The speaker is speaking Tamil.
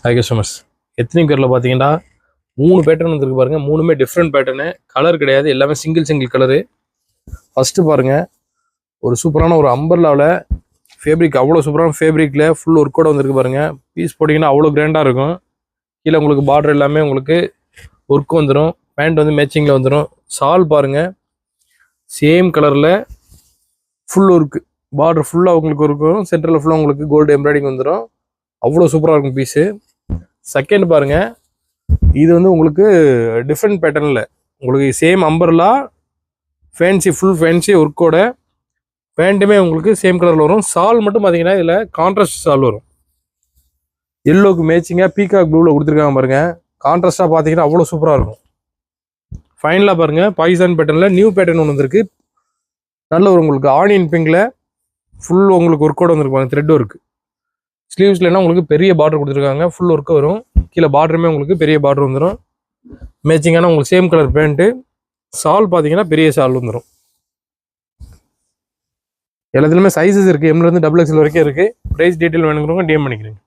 ஹாய் கஸ்டமர்ஸ், எத்தனை பேரில் பார்த்தீங்கன்னா 3 பேட்டர்ன் வந்துருக்கு பாருங்க. 3மே டிஃப்ரெண்ட் பேட்டர்னு, கலர் கிடையாது, எல்லாமே சிங்கிள் கலரு. ஃபஸ்ட்டு பாருங்க, ஒரு சூப்பரான ஒரு அம்பர்லாவில் ஃபேப்ரிக், அவ்வளோ சூப்பரான ஃபேப்ரிக்கில் ஃபுல் ஒர்க்கோட வந்துருக்கு பாருங்க. பீஸ் போட்டிங்கன்னா அவ்வளோ கிராண்டாக இருக்கும். கீழே உங்களுக்கு பார்டர் எல்லாமே உங்களுக்கு ஒர்க் வந்துடும். பேண்ட் வந்து மேட்சிங்கில் வந்துடும். சால் பாருங்கள், சேம் கலரில் ஃபுல் ஒர்க்கு, பார்டர் ஃபுல்லாக உங்களுக்கு இருக்கும். சென்டரில் ஃபுல்லாக உங்களுக்கு கோல்டு எம்ப்ராய்டிங் வந்துடும். அவ்வளோ சூப்பராக இருக்கும் பீஸு. செகண்ட் பாருங்க, இது வந்து உங்களுக்கு டிஃப்ரெண்ட் பேட்டர்னில் உங்களுக்கு same umbrella fancy, full fancy ஒர்க்கோட பேண்ட்டுமே உங்களுக்கு சேம் கலரில் வரும். சால் மட்டும் பார்த்தீங்கன்னா இதில் கான்ட்ராஸ்ட் சால் வரும். எல்லோக்கு மேட்சிங்காக பீகாக் ப்ளூவில் கொடுத்துருக்காங்க பாருங்க. கான்ட்ராஸ்டாக பார்த்தீங்கன்னா அவ்வளோ சூப்பராக இருக்கும். ஃபைனலாக பாருங்கள், பாகிஸ்தான் பேட்டர்னில் நியூ பேட்டர்ன் ஒன்று வந்துருக்கு. நல்ல ஒரு உங்களுக்கு ஆனியன் பிங்கில் ஃபுல் உங்களுக்கு ஒர்க்கோட வந்துருப்பாங்க. Thread work. ஸ்லீவ்ஸ்லாம் உங்களுக்கு பெரிய பார்டர் கொடுத்துருக்காங்க. ஃபுல் ஒர்க்கு வரும். கீழே பார்டருமே உங்களுக்கு பெரிய பார்டர் வந்துடும். மேட்சிங்கான உங்களுக்கு சேம் கலர் பேண்ட்டு. சால் பார்த்தீங்கன்னா பெரிய சால் வந்துடும். எல்லாத்துலேயுமே சைஸஸ் இருக்குது. எம்லேருந்து XXL வரைக்கும் இருக்குது. ப்ரைஸ் டீட்டெயில் வேணுங்கிறவங்க டிஎம் பண்ணிக்கிறேங்க.